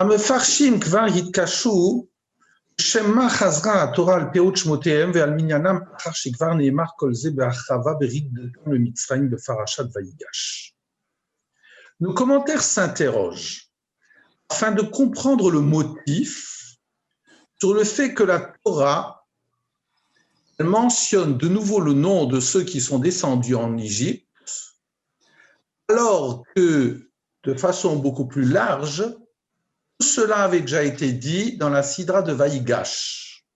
המפרשים כבר התקשו שמה חזרה התורה על פירוט שמותיהם ועל מניינם אחר שכבר נאמר כל זה בהרחבה ברידתם למצרים בפרשת ויגש. Nos commentaires s'interrogent afin de comprendre le motif sur le fait que la Torah mentionne de nouveau le nom de ceux qui sont descendus en Égypte, alors que, de façon beaucoup plus large, tout cela avait déjà été dit dans la Sidra de Vaïgash.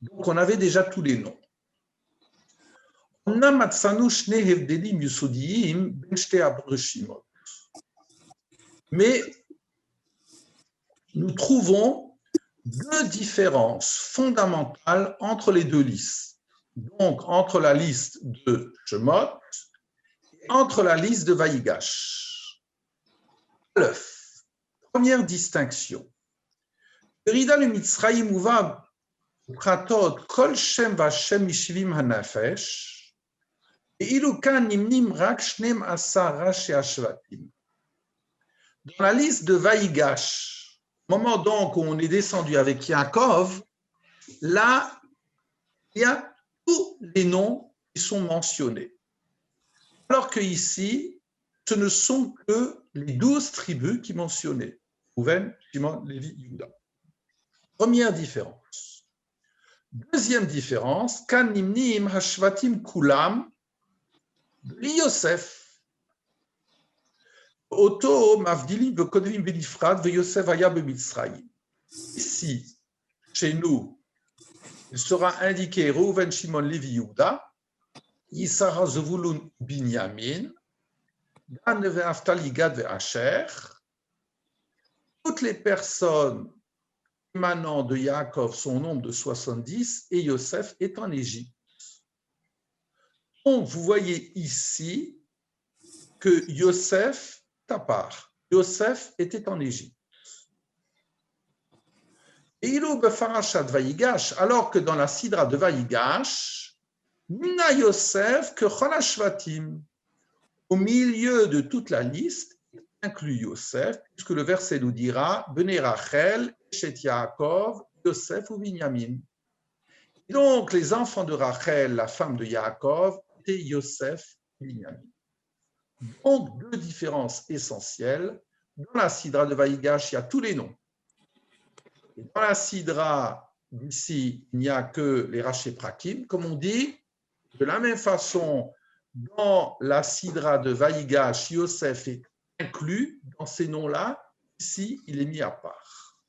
Donc on avait déjà tous les noms. Mais nous trouvons deux différences fondamentales entre les deux listes. Donc entre la liste de Shemot et entre la liste de Vaïgash. Première distinction. Yerida le Mitzrayim uva pratot kol shem vashem mishvim hanafesh et kan nimnim rak shnem asar rashi ashvatim. Dans la liste de Vaïgash, au moment donc où on est descendu avec Yaakov, là, il y a tous les noms qui sont mentionnés. Alors que ici, ce ne sont que les 12 tribus qui mentionnaient. Rouven, Shimon, Lévi, Yehuda. Première différence. Deuxième différence, kan nimnim hashvatim kulam li Yosef. Oto mavdilim vekodvim benifrad ve Yosef haya bemitzrayim. Ici, chez nous, il sera indiqué Rouven, Shimon, Lévi, Yehuda, Yissachar, Zevulun, Binyamin, Dan ve Naftali, Gad ve Asher. Toutes les personnes émanant de Yaakov sont au nombre de 70 et Yosef est en Égypte. Donc, vous voyez ici que Yosef est à part. Yosef était en Égypte. Et il est Befarashat Vaïgash, alors que dans la Sidra de Vaïgash, Mina Yosef que Cholashvatim, au milieu de toute la liste, inclut Yosef, puisque le verset nous dira Bnei Rachel, Eshet Yaakov, Yosef ou Binyamin. Donc, les enfants de Rachel, la femme de Yaakov, étaient Yosef et Binyamin. Donc, deux différences essentielles. Dans la Sidra de Vaïgash, il y a tous les noms. Et dans la Sidra d'ici, il n'y a que les Raché Prakim, comme on dit. De la même façon, dans la Sidra de Vaïgash, Yosef est inclus dans ces noms-là. Ici, il est mis à part.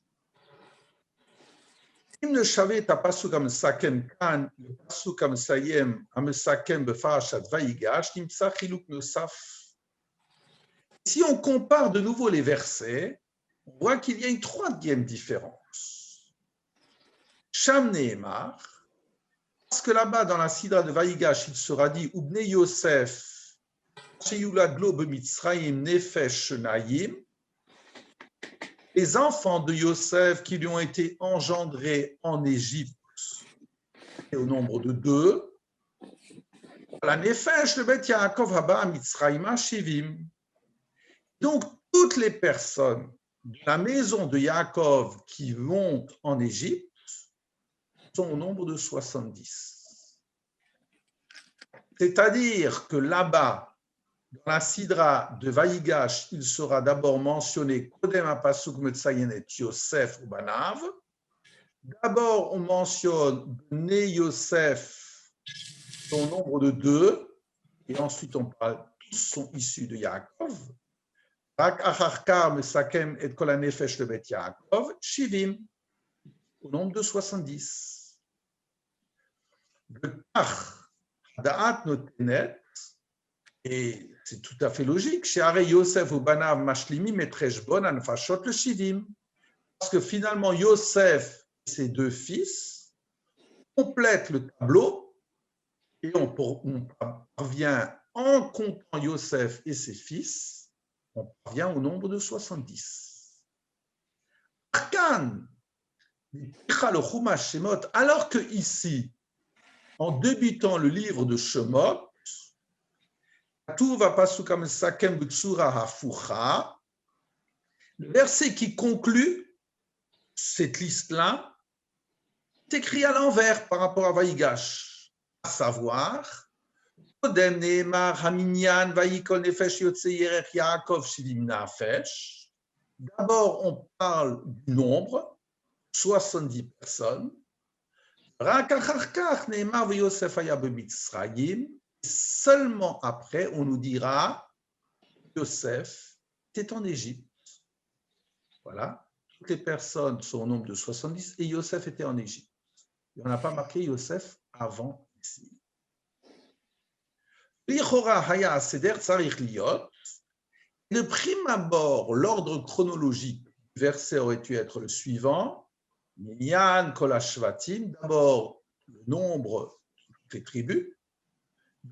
Si ne savait pas pasuk am sakem kan, pasuk am sayem am sakem befarashat Vaïgash, nimsa chiluk nosaf. Si on compare de nouveau les versets, on voit qu'il y a une troisième différence. Sham Nehemar, parce que là-bas, dans la Sidra de Vaïgash, il sera dit Ubne Yosef, Sheyuladlo b'Mitzrayim nefesh shenayim, les enfants de Yosef qui lui ont été engendrés en Égypte, et au nombre de 2, la nefesh le bet Yaakov haba Mitzrayim shivim. Donc, toutes les personnes de la maison de Yaakov qui vont en Égypte sont au nombre de 70. C'est-à-dire que là-bas, dans la Sidra de Vaïgash, il sera d'abord mentionné Kodem HaPasuk Metzayenet Yosef ou Banav. D'abord, on mentionne Bnei Yosef, au nombre de 2, et ensuite on parle, tous sont issus de Yaakov. Rak acharkar mesakem et kol hanefesh le bet Yaakov, shivim, au nombre de 70. Le kach da'at notenet, et c'est tout à fait logique, chez Are Yosef ou Banav mashlimi metreshbon anfashot le shivim, parce que finalement Yosef et ses 2 fils complètent le tableau, et on parvient, en comptant Yosef et ses fils, on parvient au nombre de 70. Arkan, alors que ici, en débutant le livre de Shemot, tout va pas sous comme sakem b'tsura hafucha, Le verset qui conclut cette liste-là est écrit à l'envers par rapport à Vaïgash, à savoir d'abord, on parle du nombre, 70 personnes. Seulement après, on nous dira Yosef était en Égypte. Voilà, toutes les personnes sont au nombre de 70 et Yosef était en Égypte. On n'a pas marqué Yosef avant ici. De prime abord, l'ordre chronologique du verset aurait dû être le suivant. Minyan kol hashvatim, d'abord le nombre des tribus.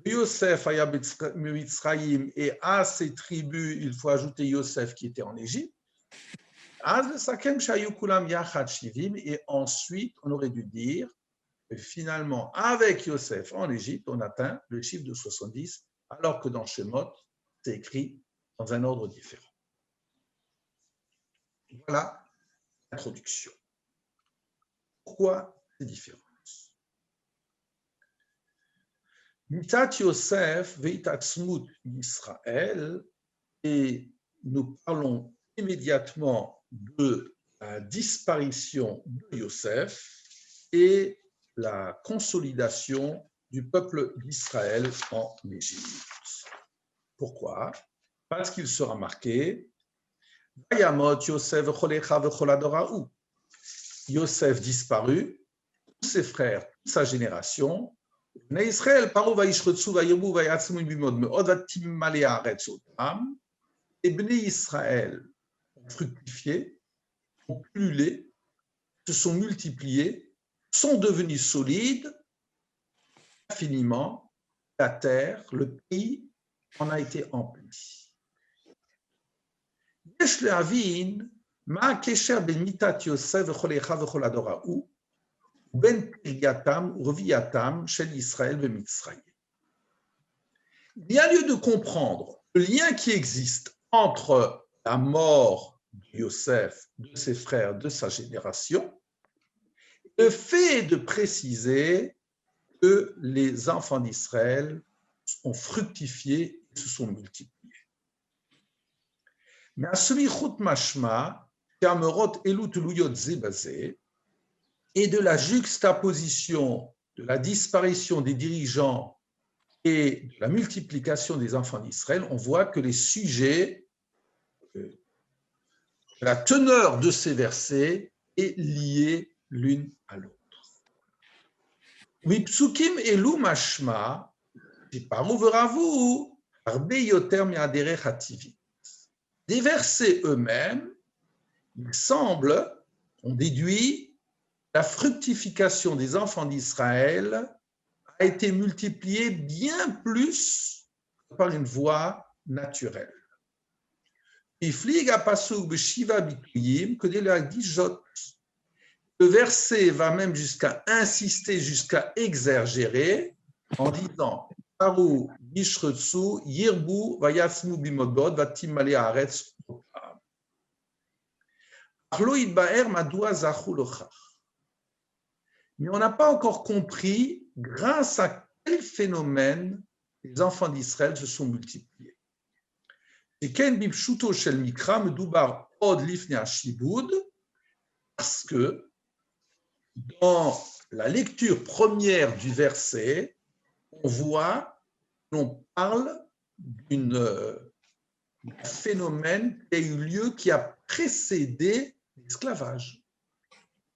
Yosef haya b'Mitzrayim, et à ces tribus, il faut ajouter Yosef qui était en Égypte. Et ensuite, on aurait dû dire que finalement, avec Yosef en Égypte, on atteint le chiffre de 70, alors que dans Shemot, c'est écrit dans un ordre différent. Voilà l'introduction. Pourquoi ces différences? Mitat Yosef veitatzmut Israël, et nous parlons immédiatement de la disparition de Yosef et la consolidation du peuple d'Israël en Égypte. Pourquoi? Parce qu'il sera marqué Yosef disparu, tous ses frères, toute sa génération. Israël, et Bnei Israël ont fructifié, ont pullulé, se sont multipliés, sont devenus solides infiniment. La terre, le pays en a été empli. יש להבין מה הקשר בין מיתת יוסף וכוליך וכל הדור ההוא ובין פרייתם ורבייתם של ישראל ומצרים. Il y a lieu de comprendre le lien qui existe entre la mort de Yosef, de ses frères, de sa génération, et le fait de préciser que les enfants d'Israël ont fructifié et se sont multipliés. Mais à semichut mashma, kamerot elut luyot zebazé, et de la juxtaposition de la disparition des dirigeants et de la multiplication des enfants d'Israël, on voit que les sujets, la teneur de ces versets est liée l'une à l'autre. Mipsukim elu mashma, tiparu veravu, arbe yoter mi'aderech hativit. Des versets eux-mêmes, il semble, on déduit, la fructification des enfants d'Israël a été multipliée bien plus par une voie naturelle. Le verset va même jusqu'à insister, jusqu'à exagérer, en disant Paru Yishretsu, Yirbu, Vayatsmu Bimodod, Vatimale Haaretz. Mais on n'a pas encore compris grâce à quel phénomène les enfants d'Israël se sont multipliés. Parce que dans la lecture première du verset, on voit, on parle d'un phénomène qui a eu lieu, qui a précédé l'esclavage.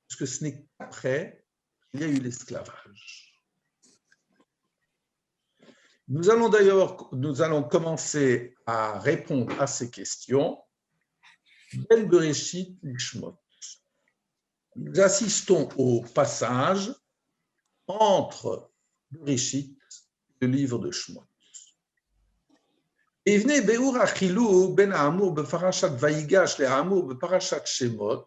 Parce que ce n'est qu'après qu'il y a eu l'esclavage. Nous allons commencer à répondre à ces questions. Ben Bereshit Lishmot. Nous assistons au passage entre Bereshit et le livre de Shemot. Evne Beur Achilou ben Amur beparashat Vayigash le Amur beparashat Shemot.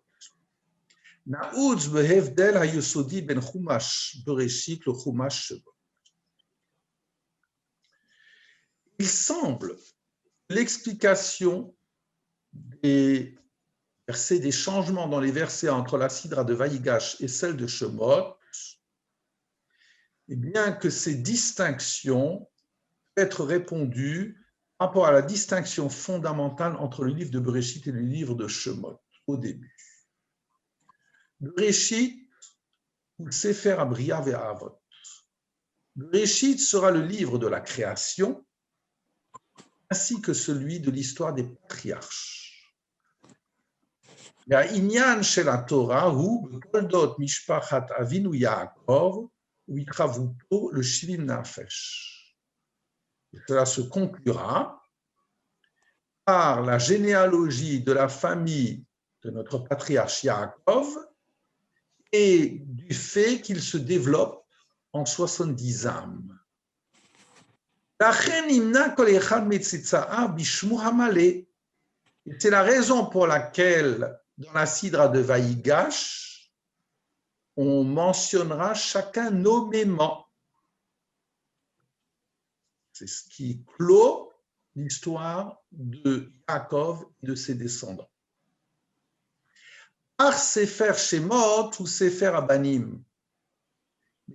Naouz behevdel hayosodi ben Chumash Bereshit le Chumash Shemot. Il semble que l'explication des versets, des changements dans les versets entre la Sidra de Vaïgash et celle de Shemot, et bien que ces distinctions peuvent être répondues par rapport à la distinction fondamentale entre le livre de Bereshit et le livre de Shemot, au début. Bereshit, ou le Sefer Abriya ve'Avot. Bereshit sera le livre de la création, ainsi que celui de l'histoire des patriarches. L'inyan shel Torah hu b'toldot mishpachat Avinu Yaakov u'itchavuto le shivim nafesh. Cela se conclura par la généalogie de la famille de notre patriarche Yaakov et du fait qu'il se développe en 70 âmes. C'est la raison pour laquelle, dans la Sidra de Vaïgash, on mentionnera chacun nommément. C'est ce qui clôt l'histoire de Yaakov et de ses descendants. Par Sefer Shemot ou Sefer Abanim,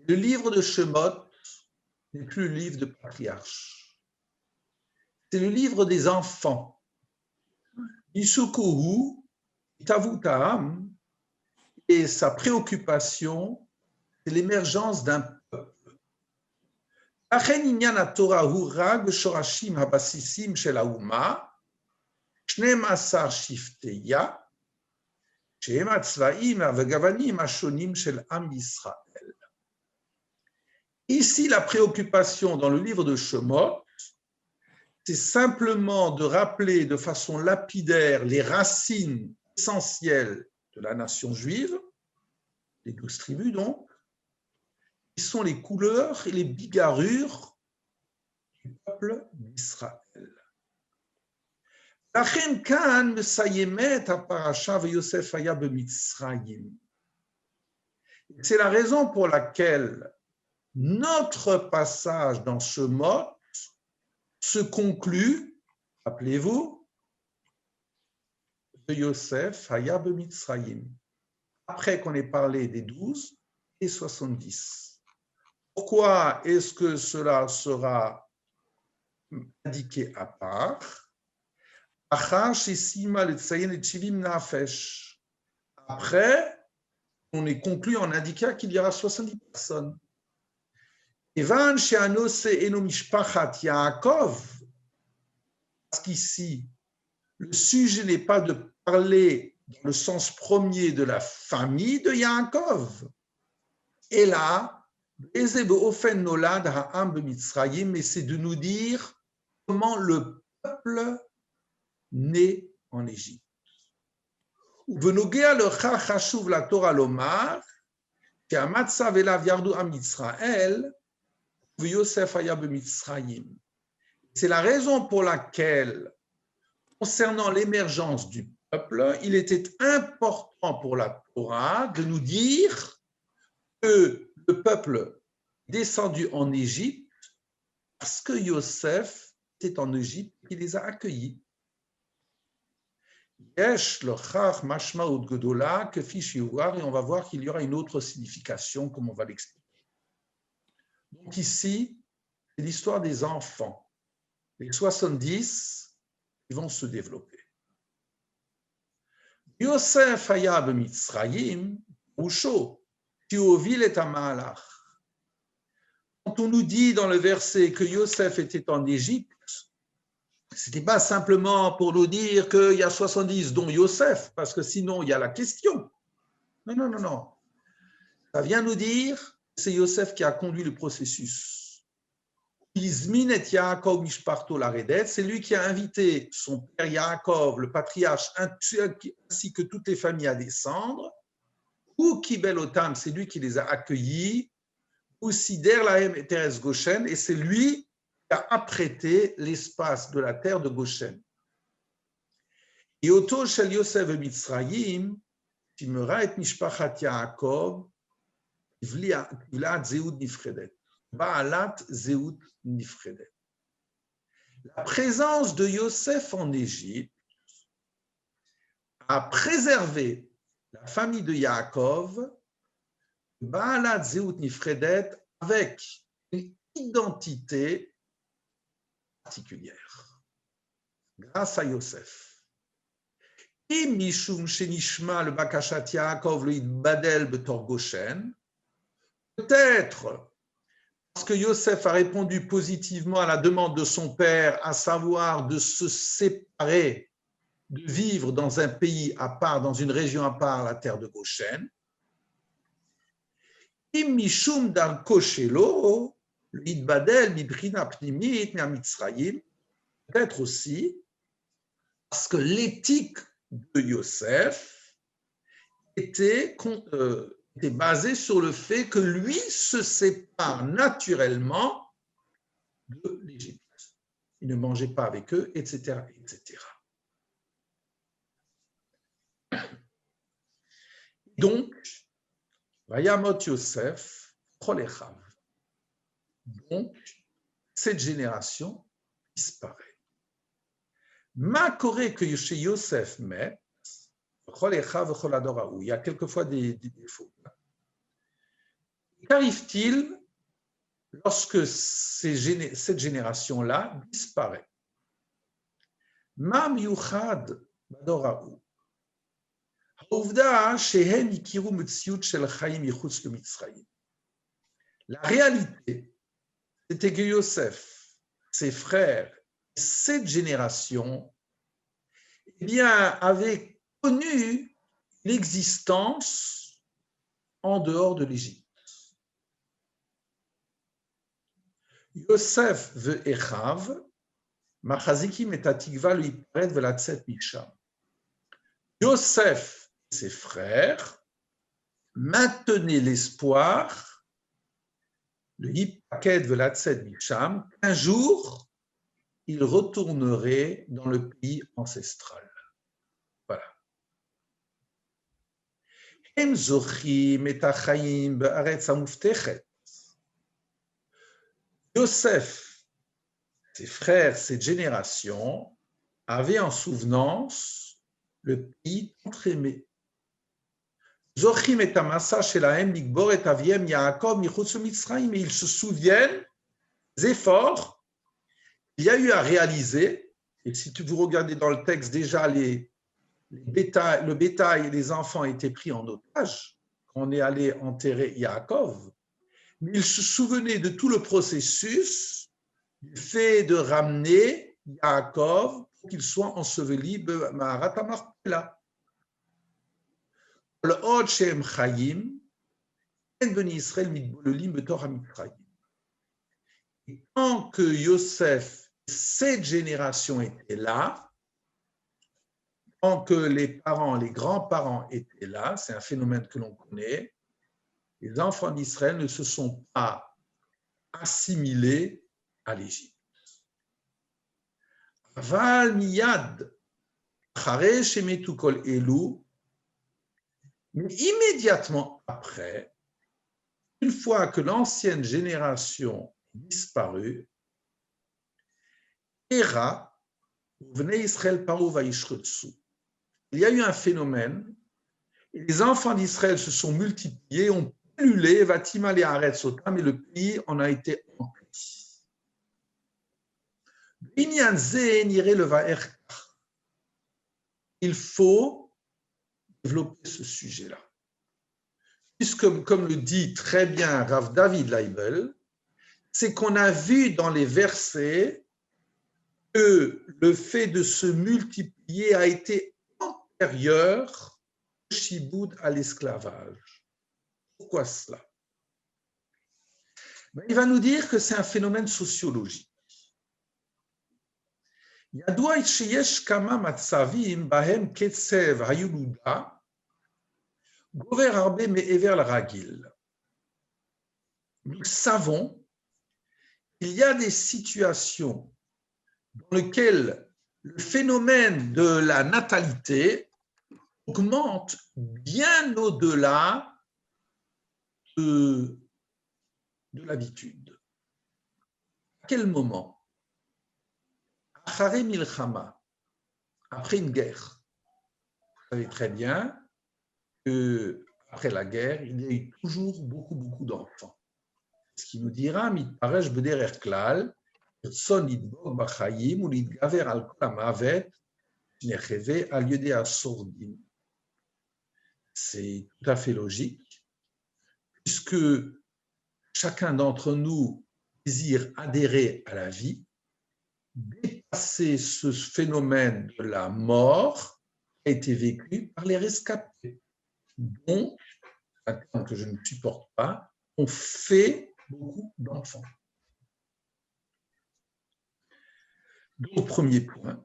le livre de Shemot n'est plus le livre de patriarche. C'est le livre des enfants. Isukuhu, Tavutam, et sa préoccupation, c'est l'émergence d'un peuple. Achen inyan haTorah hu rag shorashim habasisim shel hauma, 12 shifteya, shehem hatzvaim vegavanim hashonim shel am Yisrael. Ici, la préoccupation dans le livre de Shemot, c'est simplement de rappeler de façon lapidaire les racines essentielles de la nation juive, les 12 tribus donc, qui sont les couleurs et les bigarrures du peuple d'Israël. Lachem kan mesayemet ha'parasha veYosef haya b'Mitzrayim. C'est la raison pour laquelle notre passage dans Shemot se conclut, rappelez-vous, de Yosef haya b'Mitzrayim, après qu'on ait parlé des 12 et 70. Pourquoi est-ce que cela sera indiqué à part? Après, on est conclu en indiquant qu'il y aura 70 personnes. Parce qu'ici, le sujet n'est pas de parler dans le sens premier de la famille de Yaakov. Et là, mais c'est de nous dire comment le peuple naît en Égypte. ובנוגע לכך חשוב לתורה לומר שהמצב אליו ירדו עם ישראל ויוסף היה במצרים. C'est la raison pour laquelle, concernant l'émergence du peuple, il était important pour la Torah de nous dire que le peuple est descendu en Égypte parce que Yosef était en Égypte et il les a accueillis. Et on va voir qu'il y aura une autre signification, comme on va l'expliquer. Donc ici, c'est l'histoire des enfants. Les 70, ils vont se développer. Yosef haya b'Mitzrayim, Usho, qui ovil et amalach. Quand on nous dit dans le verset que Yosef était en Égypte, ce n'était pas simplement pour nous dire qu'il y a 70 dont Yosef, parce que sinon il y a la question. Non. Ça vient nous dire que c'est Yosef qui a conduit le processus. Izmin et Yaakov mishparto laredet, c'est lui qui a invité son père Yaakov, le patriarche, ainsi que toutes les familles à descendre. Ou Kibel Otam, c'est lui qui les a accueillis. Ou Sider Lahem et Teres Goshen, et c'est lui qui a apprêté l'espace de la terre de Goshen. Et Oto Shel Yosef Mitzrayim, Timera et Mishpachat Yaakov, V'lat Zeut Nifredet. Ba'alat Zeut Nifredet. La présence de Yosef en Égypte a préservé la famille de Yaakov, Ba'alat Zeut Nifredet, avec une identité particulière, grâce à Yosef. Et Mishum Shenishma le Bakashat Yaakov le Idbadel Betor Goshen, peut-être parce que Yosef a répondu positivement à la demande de son père, à savoir de se séparer, de vivre dans un pays à part, dans une région à part, la terre de Goshen. Mishum Darko Shelo, l'Idbadel, Mibrina Pnimit, Mitzrayim, peut-être aussi parce que l'éthique de Yosef était basée sur le fait que lui se sépare naturellement de l'Égypte. Il ne mangeait pas avec eux, etc., etc. Donc, Vayamot Yosef, Cholechav. Donc, cette génération disparaît. Ma Koré que chez Yosef met, il y a quelquefois des défauts. Qu'arrive-t-il lorsque cette génération-là disparaît? Mam Yuchad Badoraou. La réalité, c'était que Yosef, ses frères, cette génération, eh bien, avaient connu l'existence en dehors de l'Égypte. Yosef ve'echav, machazikim et atikva lui paret ve'latzet misham. Yosef et ses frères maintenaient l'espoir, le hipaket ve'latzet misham, qu'un jour, ils retourneraient dans le pays ancestral. Voilà. Hem zochim et achaim be'aretz hamuftechet. Yosef, ses frères, cette génération, avaient en souvenance le pays entre-aimé. Zochim et amasa shelahem nikbor et aviem Yaakov michutz Mitzrayim, et ils se souviennent des efforts qu'il y a eu à réaliser. Et si vous regardez dans le texte, déjà le bétail et les enfants étaient pris en otage quand on est allé enterrer Yaakov. Mais ils se souvenaient de tout le processus du fait de ramener Yaakov pour qu'il soit enseveli de Maharat HaMachpelah. Le Od Shem Chayim, En Beni Israël Mitbolelim Betor HaMitzrayim. Et tant que Yosef, cette génération était là, tant que les grands-parents étaient là, c'est un phénomène que l'on connaît, les enfants d'Israël ne se sont pas assimilés à l'Égypte. Aval miyad, chare shemetu kol elu, mais immédiatement après, une fois que l'ancienne génération est disparue, Era, venez Israël paru vaishretsu. Il y a eu un phénomène, et les enfants d'Israël se sont multipliés, ont pullulé, vatima le haaretz otam, et le pays en a été empli. Il faut développer ce sujet-là. Puisque, comme le dit très bien Rav David Leibel, c'est qu'on a vu dans les versets que le fait de se multiplier a été antérieur au shiboud, à l'esclavage. Pourquoi cela? Il va nous dire que c'est un phénomène sociologique. Yadua sheyesh kama matzavim bahem ketsev hayuluda gover harbe me'ever l'ragil. Nous savons qu'il y a des situations dans lesquelles le phénomène de la natalité augmente bien au-delà de l'habitude. À quel moment? Après une guerre, savez très bien qu'après la guerre, il y a eu toujours beaucoup d'enfants. Ce qui nous dira, מתפרש בדרך כלל, רצון לדבוק בחיים ולהתגבר על כל המוות שנחווה על ידי השורדים. C'est tout à fait logique, puisque chacun d'entre nous désire adhérer à la vie, dépasser ce phénomène de la mort qui a été vécu par les rescapés. Donc, un terme que je ne supporte pas, on fait beaucoup d'enfants. Donc, premier point,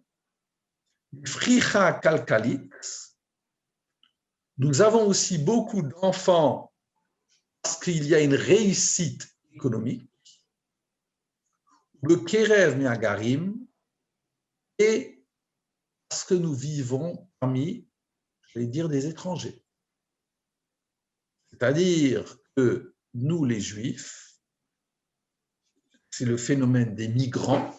Fricha Kalkalit, nous avons aussi beaucoup d'enfants parce qu'il y a une réussite économique, le Kerev Miagarim, et parce que nous vivons parmi, je vais dire, des étrangers. C'est-à-dire que nous, les Juifs, c'est le phénomène des migrants.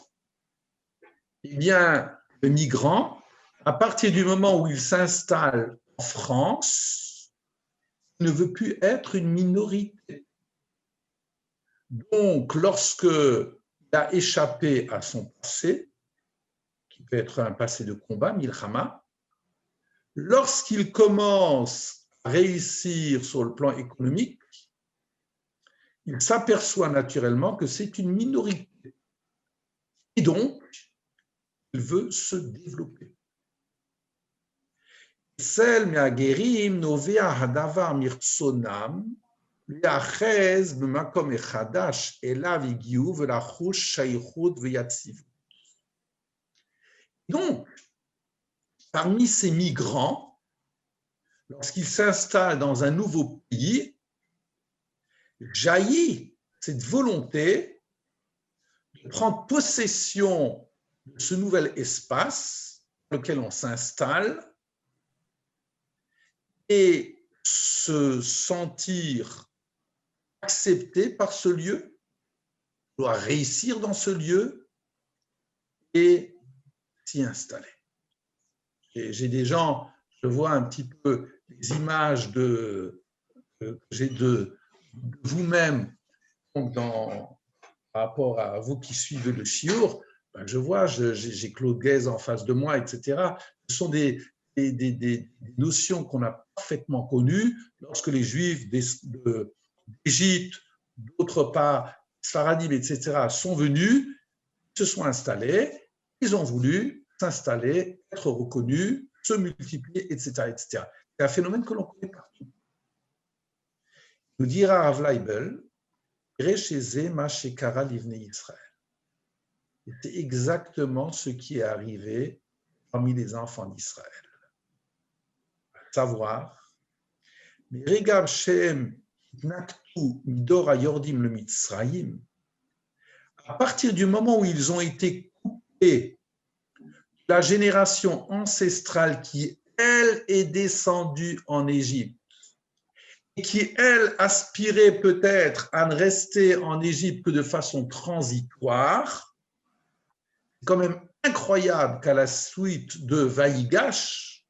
Eh bien, le migrant, à partir du moment où il s'installe en France, il ne veut plus être une minorité. Donc, lorsqu'il a échappé à son passé, qui peut être un passé de combat, milchama, lorsqu'il commence à réussir sur le plan économique, il s'aperçoit naturellement que c'est une minorité. Et donc, il veut se développer. Celle me'agerim novea hadavar mirtsonam liachez b'makom echadash elav higiu v'lachush shaychut v'yatzivut. Donc, parmi ces migrants, lorsqu'ils s'installent dans un nouveau pays, jaillit cette volonté de prendre possession de ce nouvel espace dans lequel on s'installe et se sentir accepté par ce lieu, doit réussir dans ce lieu et s'y installer. Et j'ai des gens, je vois un petit peu les images que j'ai de vous-même par rapport à vous qui suivez le chiour, ben je vois, j'ai Claude Guèze en face de moi, etc. Ce sont des notions qu'on a parfaitement connues lorsque les Juifs d'Égypte, d'autre part, Sfaradim, etc., sont venus, se sont installés, ils ont voulu s'installer, être reconnus, se multiplier, etc., etc. C'est un phénomène que l'on connaît partout. Nous dira Rav Leibel, c'est exactement ce qui est arrivé parmi les enfants d'Israël. À savoir, à partir du moment où ils ont été coupés de la génération ancestrale qui, elle, est descendue en Égypte, et qui, elle, aspirait peut-être à ne rester en Égypte que de façon transitoire, c'est quand même incroyable qu'à la suite de Vaïgash,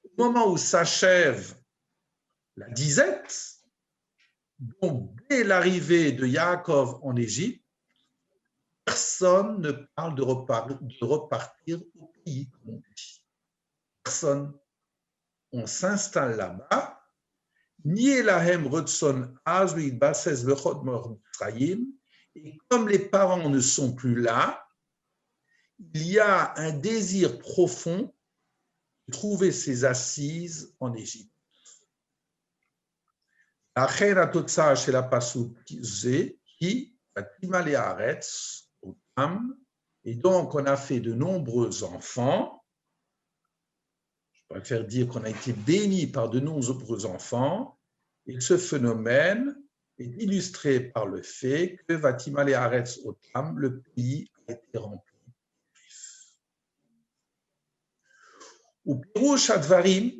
au moment où s'achève la disette, donc dès l'arrivée de Yaakov en Égypte, personne ne parle de repartir au pays, comme on dit. Personne. On s'installe là-bas, et comme les parents ne sont plus là, il y a un désir profond de trouver ses assises en Égypte. Et donc on a fait de nombreux enfants. Je préfère dire qu'on a été béni par de nombreux enfants. Et ce phénomène est illustré par le fait que Vatimale Haaretz Otam, le pays a été rempli de juifs. Ou Pirouche Advarim,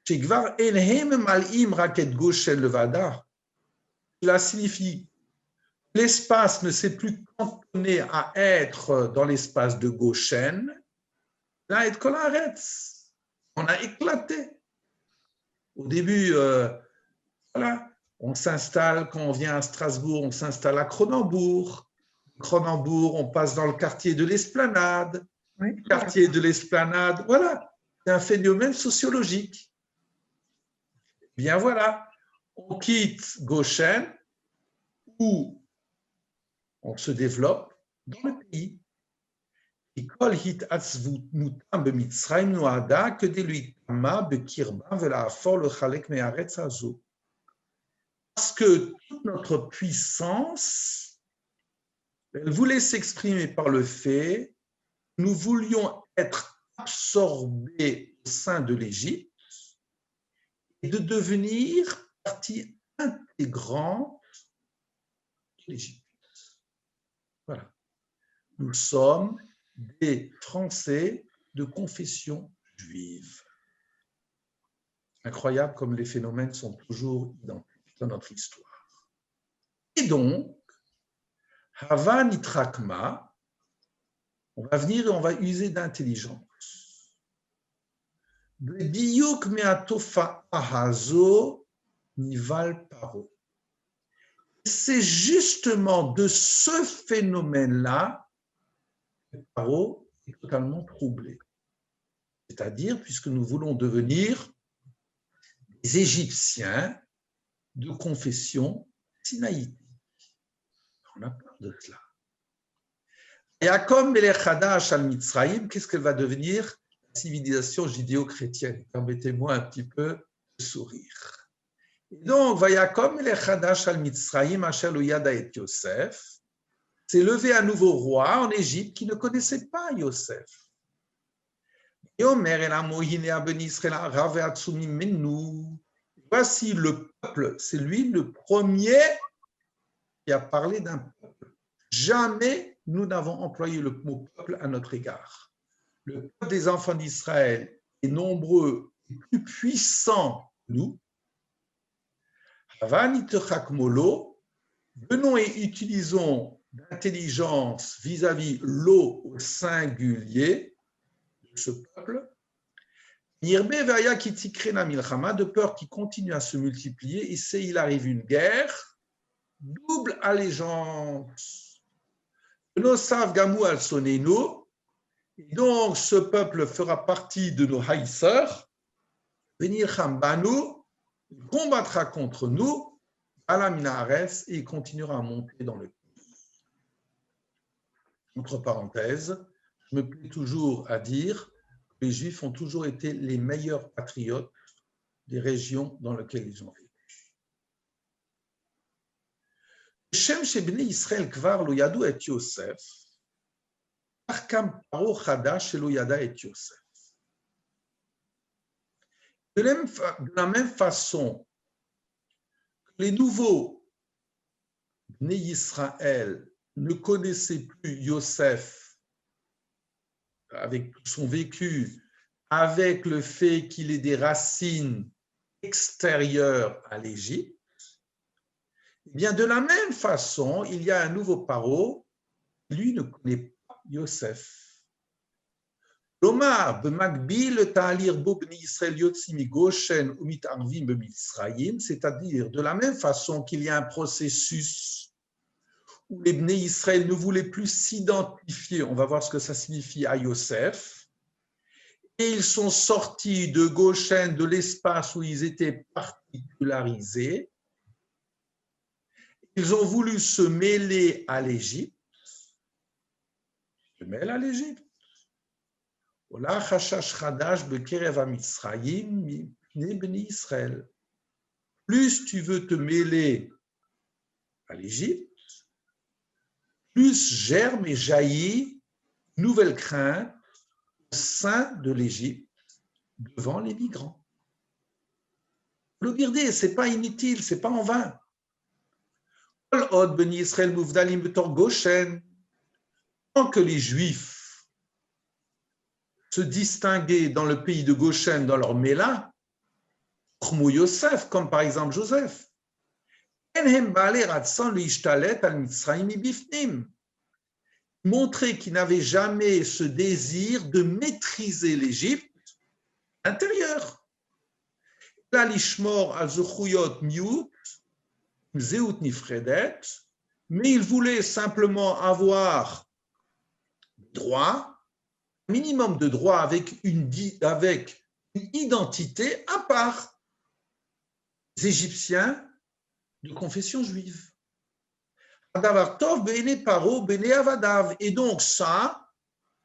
Shekvar Enhem Mal'im Raket Goshen Levada. Cela signifie que l'espace ne s'est plus cantonné à être dans l'espace de Goshen, là, et Kol Haaretz. On a éclaté. Au début, voilà, on s'installe, quand on vient à Strasbourg, on s'installe à Cronenbourg. Cronenbourg, on passe dans le quartier de l'Esplanade. Oui. Quartier de l'Esplanade, voilà, c'est un phénomène sociologique. Bien voilà, on quitte Goshen où on se développe dans le pays. Parce que toute notre puissance, elle voulait s'exprimer par le fait que nous voulions être absorbés au sein de l'Égypte et de devenir partie intégrante de l'Égypte. Voilà. Nous sommes des Français de confession juive. Incroyable comme les phénomènes sont toujours identiques dans notre histoire. Et donc, Hava Nitrakma, on va venir et on va user d'intelligence. Bediuk meatofa ahazo nival paro. C'est justement de ce phénomène-là que Paro est totalement troublé. C'est-à-dire, puisque nous voulons devenir des Égyptiens de confession sinaïtique. On a peur de cela. Yaakov Melech Hadash al Mitzrayim, qu'est-ce qu'elle va devenir? La civilisation judéo-chrétienne. Permettez-moi un petit peu de sourire. Et donc, Yaakov Melech Hadash al Mitzrayim, Asher lo yada et Yosef, s'est levé un nouveau roi en Égypte qui ne connaissait pas Yosef. Voici le peuple, c'est lui le premier qui a parlé d'un peuple. Jamais nous n'avons employé le mot peuple à notre égard. Le peuple des enfants d'Israël est nombreux et plus puissant que nous. Venons et utilisons l'intelligence vis-à-vis l'eau au singulier de ce peuple. De peur qu'il continue à se multiplier, et s'il arrive une guerre, double allégeance. Et donc ce peuple fera partie de nos haïsseurs. Venir Chambanu, il combattra contre nous à la Minares et il continuera à monter dans le pays. Entre parenthèses, je me plais toujours à dire que les Juifs ont toujours été les meilleurs patriotes des régions dans lesquelles ils ont vécu. Shem Shebnei Israël Kvar lo yadu et Yosef, Arkam Paro Chadash shelo yada et Yosef. De la même façon, les nouveaux Bnei Israël ne connaissaient plus Yosef avec son vécu, avec le fait qu'il ait des racines extérieures à l'Égypte. Eh bien, de la même façon, il y a un nouveau paro, lui ne connaît pas Yosef. C'est-à-dire, de la même façon qu'il y a un processus où les Bnei Israël ne voulaient plus s'identifier, on va voir ce que ça signifie à Yosef, et ils sont sortis de Goshen, de l'espace où ils étaient particularisés. Ils ont voulu se mêler à l'Égypte. Se mêler à l'Égypte. Plus tu veux te mêler à l'Égypte, plus germe et jaillit nouvelle crainte au sein de l'Égypte devant les migrants. Le birder, ce n'est pas inutile, ce n'est pas en vain. Tant que les Juifs se distinguaient dans le pays de Goshen dans leur méla, Yosef, comme par exemple Joseph, montrer qu'ils n'avaient jamais ce désir de maîtriser l'Égypte l'intérieur. Là, l'ishmor al zuchuyot miut, zeut nifredet, mais il voulait simplement avoir droit, un minimum de droit avec une identité à part les Égyptiens de confession juive. Et donc ça,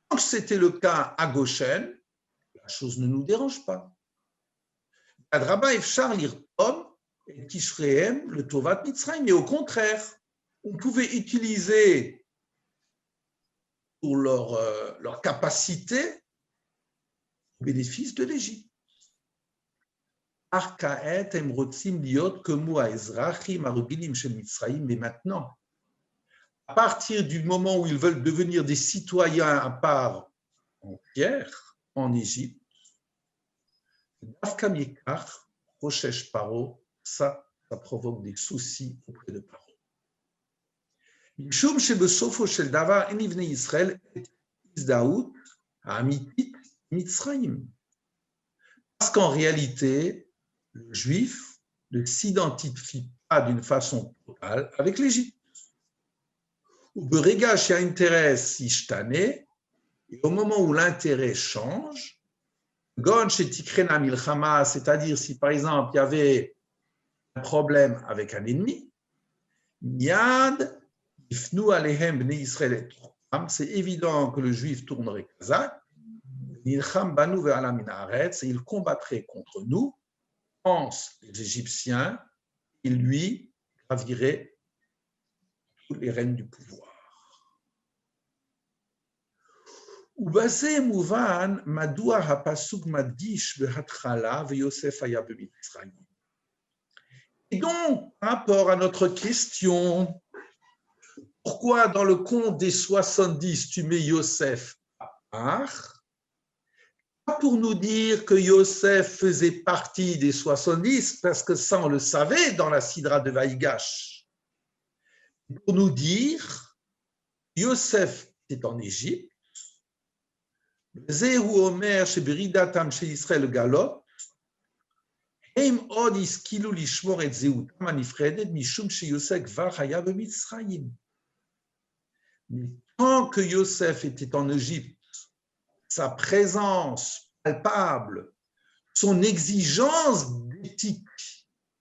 quand c'était le cas à Goshen, la chose ne nous dérange pas. Le Tovat Mitzrayim, mais au contraire, on pouvait utiliser pour leur capacité au bénéfice de l'Égypte. Mais maintenant, à partir du moment où ils veulent devenir des citoyens à part entière en Égypte, ça provoque des soucis auprès de Paro. Parce qu'en réalité, le juif ne s'identifie pas d'une façon totale avec l'Égypte. Et au moment où l'intérêt change, c'est-à-dire si par exemple il y avait un problème avec un ennemi, c'est évident que le juif tournerait kazakh, et il combattrait contre nous, pense les Égyptiens, et lui gravirait toutes les rênes du pouvoir. Et donc, par rapport à notre question, pourquoi dans le compte des 70, tu mets Yosef à part? Pas pour nous dire que Yosef faisait partie des 70, parce que ça, on le savait dans la Sidra de Vaïgash. Pour nous dire, Yosef est en Égypte, Zéhu Omer Sheberidatam Shel Israël Galot, Heim Od Iskilu Lishmor et Zeutam Anifredet Mishum Sheyosef Var Haya B'Mitzrayim. Mais tant que Yosef était en Égypte, sa présence palpable, son exigence d'éthique,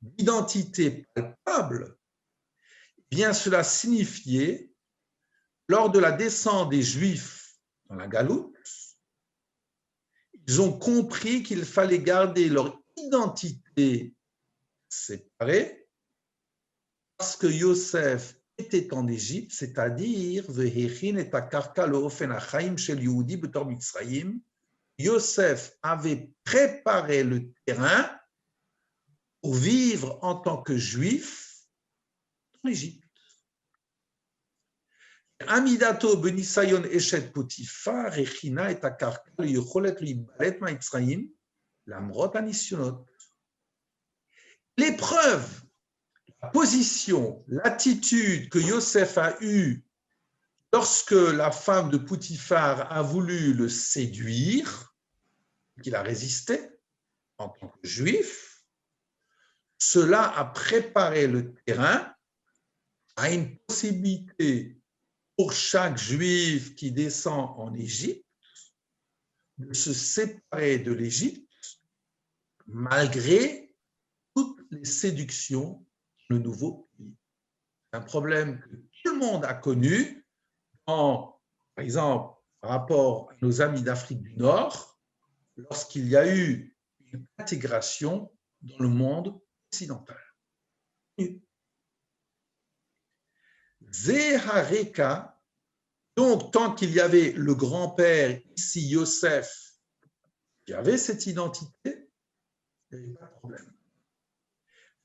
d'identité palpable, bien cela signifiait, lors de la descente des Juifs dans la Galoute, ils ont compris qu'il fallait garder leur identité séparée parce que Yosef était en Égypte, c'est-à-dire Yosef avait préparé le terrain pour vivre en tant que juif en Égypte. Amidato benisayon eshet potifar rechina et akarka yocholet libalet ma'Mitzrayim lamrot anisyonot. L'épreuve, la position, l'attitude que Yosef a eue lorsque la femme de Potiphar a voulu le séduire, qu'il a résisté en tant que juif, cela a préparé le terrain à une possibilité pour chaque juif qui descend en Égypte de se séparer de l'Égypte malgré toutes les séductions du nouveau pays. C'est un problème que tout le monde a connu, par exemple, par rapport à nos amis d'Afrique du Nord, lorsqu'il y a eu une intégration dans le monde occidental. Zehareka, donc tant qu'il y avait le grand-père, ici Yosef, qui avait cette identité, il n'y avait pas de problème.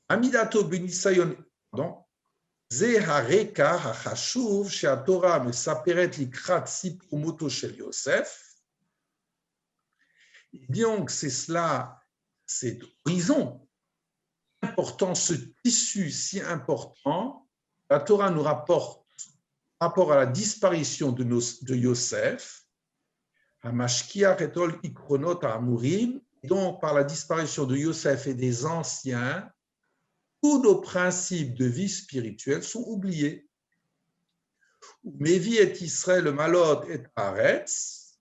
Amidato benisayon, pardon, Zehareka hachashuv she'atorah mesaperet likrat sipur moto shel Yosef. Donc c'est cela, cet horizon important, ce tissu si important. La Torah nous rapporte par rapport à la disparition de Yosef, Hamashkiach etol ikronot ha'amurim Donc, par la disparition de Yosef et des anciens, tous nos principes de vie spirituelle sont oubliés. Mévi et Israël, le malod et Aretz,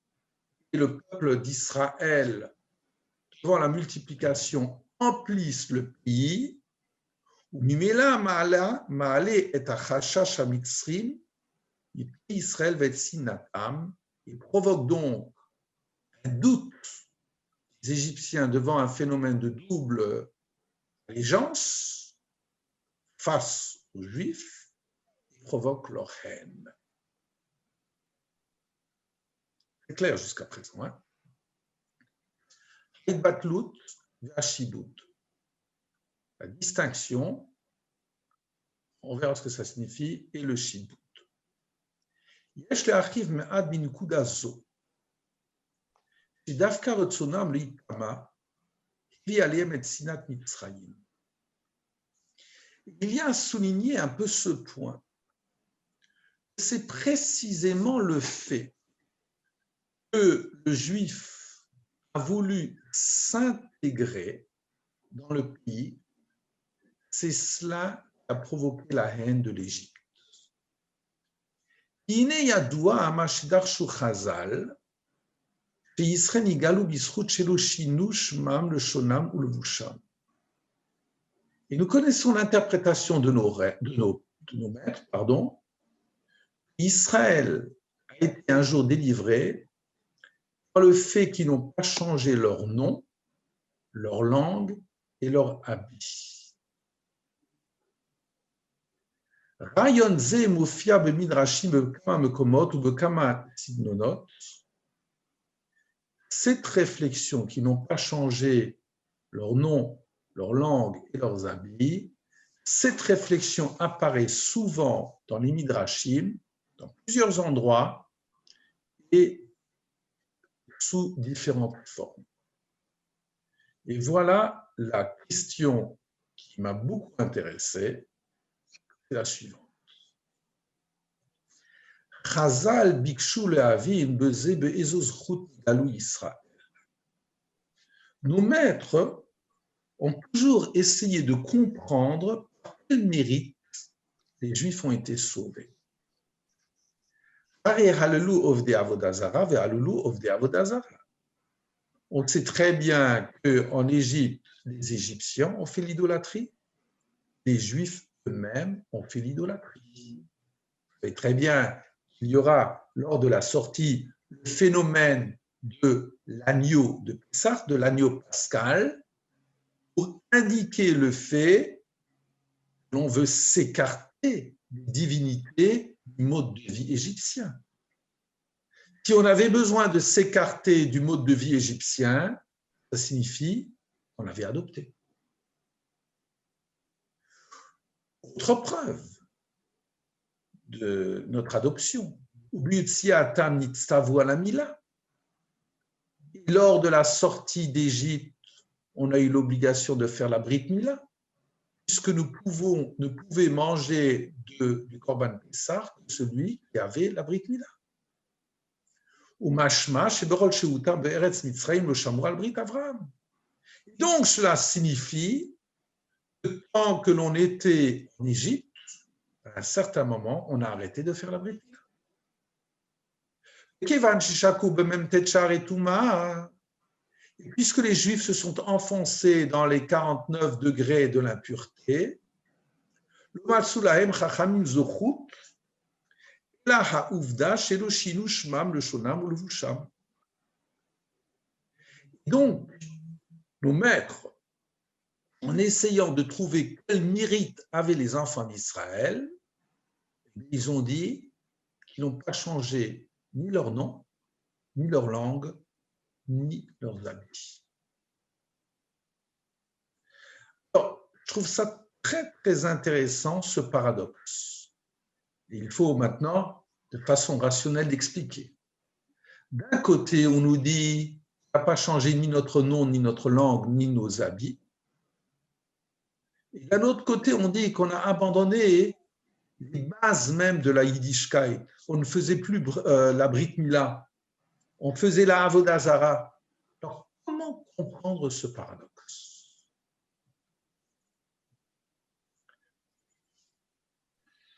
et le peuple d'Israël, devant la multiplication, emplissent le pays. Mimela Maale et Achashash Mitzrim, Israël va être sinatam, et provoque donc un doute des Égyptiens devant un phénomène de double allégeance face aux Juifs, et provoque leur haine. C'est clair jusqu'à présent. Hein? Batlut, Vashibut. La distinction, on verra ce que ça signifie, et le shibut. יש להרחיב מעט בנקודה זו, שדווקא רצונם להיטמע הביא עליהם את שנאת מצרים. Il y a à souligner un peu ce point. C'est précisément le fait que le juif a voulu s'intégrer dans le pays, c'est cela qui a provoqué la haine de l'Égypte. הנה ידוע מה שדרשו חז"ל, שישראל נגאלו בזכות שלא שינו שמם לשונם ולבושם. Et nous connaissons l'interprétation de nos maîtres, pardon. Israël a été un jour délivré par le fait qu'ils n'ont pas changé leur nom, leur langue et leur habit. רעיון זה מופיע במדרשים בכמה מקומות ובכמה סגנונות. Cette réflexion qui n'ont pas changé leur nom, leur langue et leurs habits, cette réflexion apparaît souvent dans les midrashim, dans plusieurs endroits et sous différentes formes. Et voilà la question qui m'a beaucoup intéressé, c'est la suivante. Chazal bikshu lehavin beze be'ezo zchut galou Israël. Nos maîtres ont toujours essayé de comprendre par quel mérite les Juifs ont été sauvés. On sait très bien qu'en Égypte, les Égyptiens ont fait l'idolâtrie, les Juifs eux-mêmes ont fait l'idolâtrie. Vous savez très bien qu'il y aura, lors de la sortie, le phénomène de l'agneau de Pessah, de l'agneau pascal, pour indiquer le fait que l'on veut s'écarter des divinités du mode de vie égyptien. Si on avait besoin de s'écarter du mode de vie égyptien, ça signifie qu'on l'avait adopté. Autre preuve de notre adoption, lors de la sortie d'Égypte, on a eu l'obligation de faire la Brit Mila, puisque nous pouvions manger du Korban Pessah que celui qui avait la Brit Mila. Donc cela signifie que tant que l'on était en Égypte, à un certain moment, on a arrêté de faire la Brit Mila. Et puisque les Juifs se sont enfoncés dans les 49 degrés de l'impureté, donc, nos maîtres, en essayant de trouver quel mérite avaient les enfants d'Israël, ils ont dit qu'ils n'ont pas changé ni leur nom, ni leur langue, ni leurs habits. Alors, je trouve ça très, très intéressant, ce paradoxe. Il faut maintenant, de façon rationnelle, l'expliquer. D'un côté, on nous dit qu'on n'a pas changé ni notre nom, ni notre langue, ni nos habits. Et d'un autre côté, on dit qu'on a abandonné les bases même de la Yiddishkeit. On ne faisait plus la Brit Mila. On faisait la Avodah Zara. Alors, comment Comment comprendre ce paradoxe?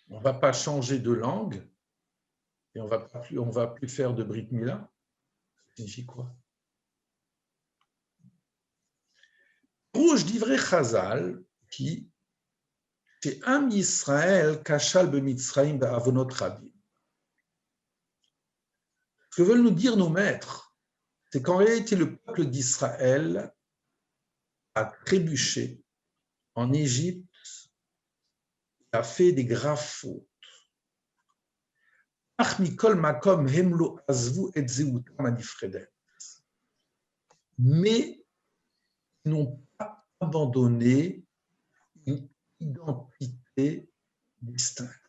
On ne va pas changer de langue et on va plus faire de Brit Mila. Ça signifie quoi? Rouge d'ivrei Chazal qui c'est Am Yisraël kachal b'mitzrayim ba'avonot rabim. Ce que veulent nous dire nos maîtres, c'est qu'en réalité le peuple d'Israël a trébuché en Égypte, a fait des graves fautes. Mais ils n'ont pas abandonné une identité distincte.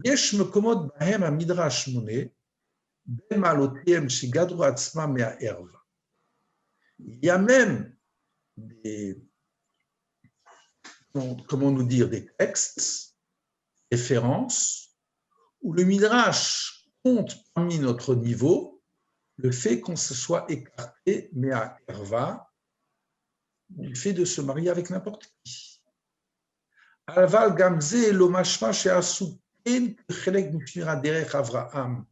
יש מקומות בהם המדרש מונה בין מעלותיהם שגדרו עצמם מהערווה. Il y a même des, comment nous dire, des textes, références, où le Midrash compte parmi notre niveau le fait qu'on se soit écarté, mais à Herva, du fait de se marier avec n'importe qui. Alval gamze lo mashma she'asu ken kechelek mishmira derech Avraham.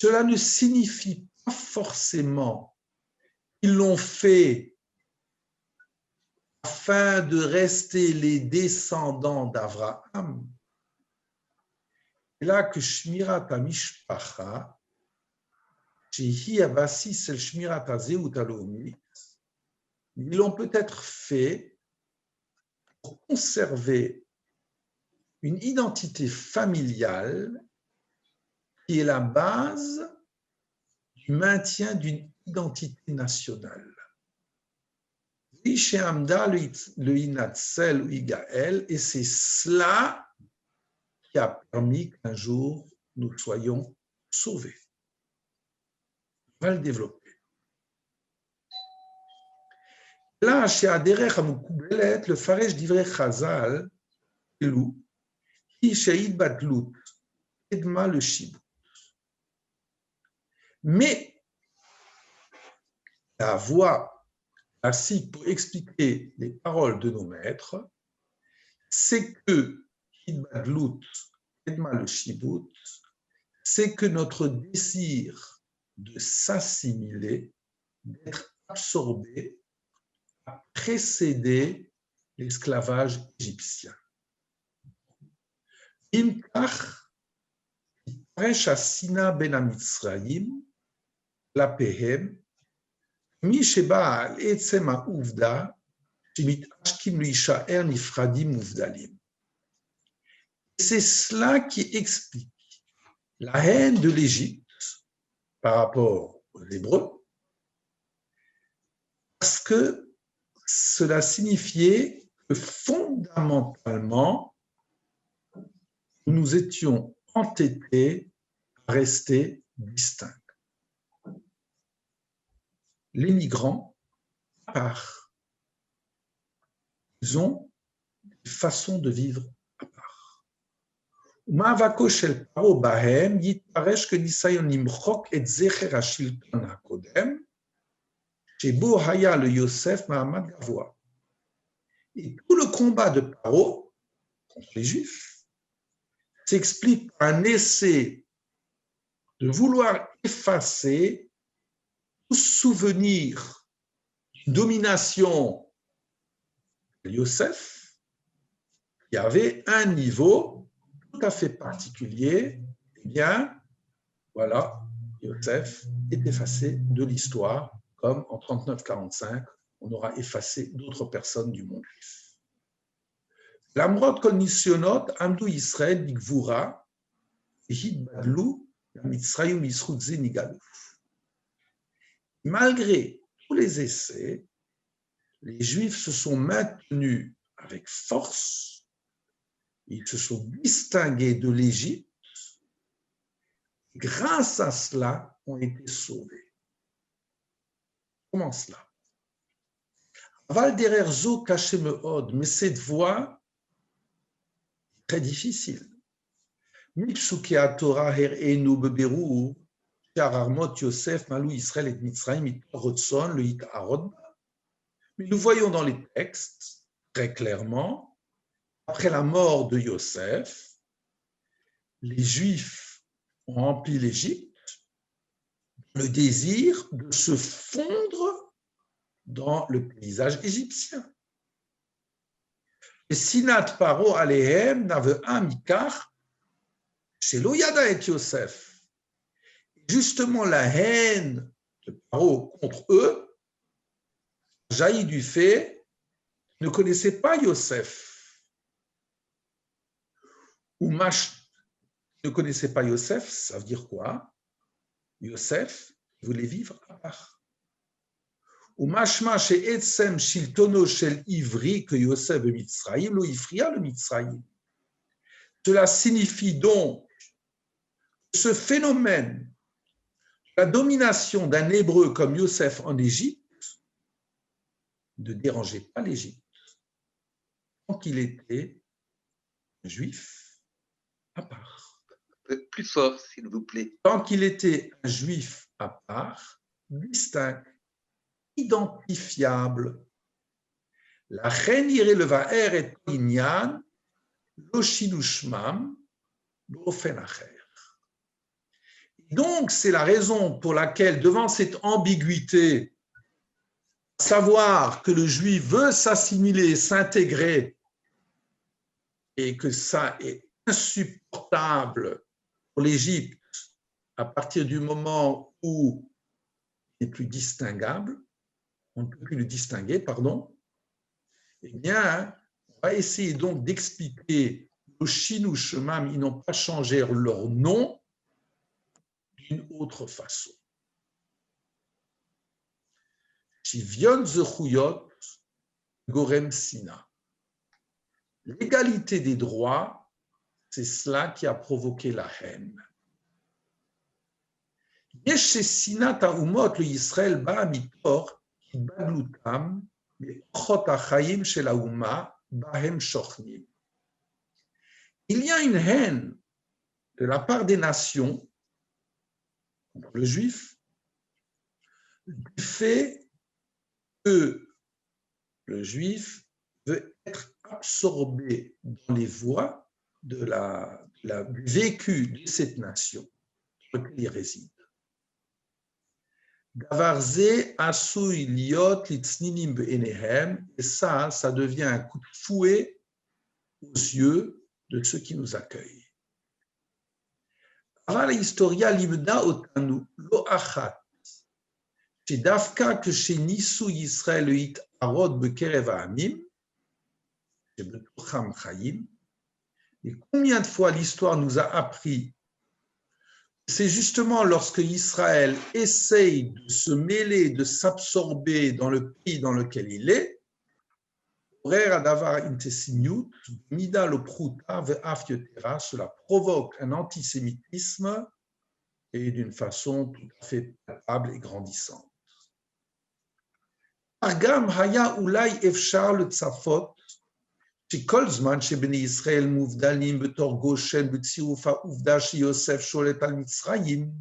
Cela ne signifie pas forcément qu'ils l'ont fait afin de rester les descendants d'Avraham. Et là que Shmirat HaMishpacha, shehi abasis el Shmirat HaZeut HaLaomit, ils l'ont peut-être fait pour conserver une identité familiale qui est la base du maintien d'une identité nationale. Et c'est cela qui a permis qu'un jour nous soyons sauvés. On va le développer. Là, chez Aderech Amukoubelet, le Faresh d'Ivrei Chazal, Elou, qui chez Badlout, Edma le Shibut. Mais la voie classique pour expliquer les paroles de nos maîtres, c'est que Badlout, Edma le Shibut, c'est que notre désir de s'assimiler, d'être absorbé, a précédé l'esclavage égyptien. Imkach, Paresh Asina ben Amitzrayim, la Pehem, Mi Sheba al Etzem HaUvda, Shemitashkim L'Ishaer Nifradim Uvdalim. C'est cela qui explique la haine de l'Égypte par rapport aux Hébreux, parce que cela signifiait que fondamentalement, nous étions entêtés à rester distincts. Les migrants, à part, ils ont une façon de vivre à part. Ma'avako shel paro bahem yitparesh que nisayon nimchok et zecher hashilton hakodem shebo haya le Yosef Mahamad Gavoa. Et tout le combat de Paro contre les Juifs s'explique par un essai de vouloir effacer tout souvenir d'une domination de Yosef qui avait un niveau tout à fait particulier. Eh bien, voilà, Yosef est effacé de l'histoire, comme en 39-45, on aura effacé d'autres personnes du monde juif. L'amrot kol nisyonot amdu Yisrael bigvura hidbadlu mitzrayim yisrut ze nigalu. Malgré tous les essais, les Juifs se sont maintenus avec force, ils se sont distingués de l'Égypte, grâce à cela, ont été sauvés. Comment cela? Aval derer zo kaché meod, mais cette voie est très difficile. Mipsuki Torah her'enu beberur, Ararmot Yosef Malou Israël et Mitzrayim It Rotson le It Arod. Mais nous voyons dans les textes très clairement, après la mort de Yosef, les Juifs ont rempli l'Égypte, le désir de se fondre dans le paysage égyptien. Et Sinat Paro Alehem n'avait un mikar chez Loyada et Yosef. Justement, la haine de Paro contre eux jaillit du fait qu'ils ne connaissaient pas Yosef. Ou Mash ne connaissait pas Yosef, ça veut dire quoi? Yosef voulait vivre à part. Ou mashma chez Etsem Shiltono Shel Ivri que Yosef de Mitzrayim, lo Ifria le Mitzrayim. Cela signifie donc que ce phénomène, la domination d'un Hébreu comme Yosef en Égypte, ne dérangeait pas l'Égypte tant qu'il était juif à part. Plus fort, s'il vous plaît. Tant qu'il était un juif à part, distinct, identifiable. La reine iréleva et inyan, l'oshinushmam, l'ofenacher. Donc, c'est la raison pour laquelle, devant cette ambiguïté, savoir que le juif veut s'assimiler, s'intégrer, et que ça est insupportable pour l'Égypte à partir du moment où il n'est plus distinguable, on ne peut plus le distinguer, pardon, eh bien, on va essayer donc d'expliquer le Shin ou Shemam, ils n'ont pas changé leur nom d'une autre façon. Shivyon Zechuyot Gorem Sina. L'égalité des droits, c'est cela qui a provoqué la haine. Yesh Sinat Haumot le Yisraël ba mitor Baglutam, mais Chotachaim chez la Ouma, Bahem Shochnim. Il y a une haine de la part des nations contre le juif du fait que le juif veut être absorbé dans les voies du vécu de cette nation dans laquelle il réside. Davarze asui liot litzninim be'enehem, et ça devient un coup de fouet aux yeux de ceux qui nous accueillent. Aval historia limda otanu lo achat, chez Dafka que chez Nisu Yisrael it arod bekerev ha'amim, chez Betocham Chaim, et combien de fois l'histoire nous a appris. C'est justement lorsque Israël essaye de se mêler, de s'absorber dans le pays dans lequel il est, cela provoque un antisémitisme et d'une façon tout à fait palpable et grandissante. Argam haya ulai efshar le tzafot שכל זמן שבני ישראל מובדלים בתור גושן בצירוף העובדה שיוסף שולט על מצרים.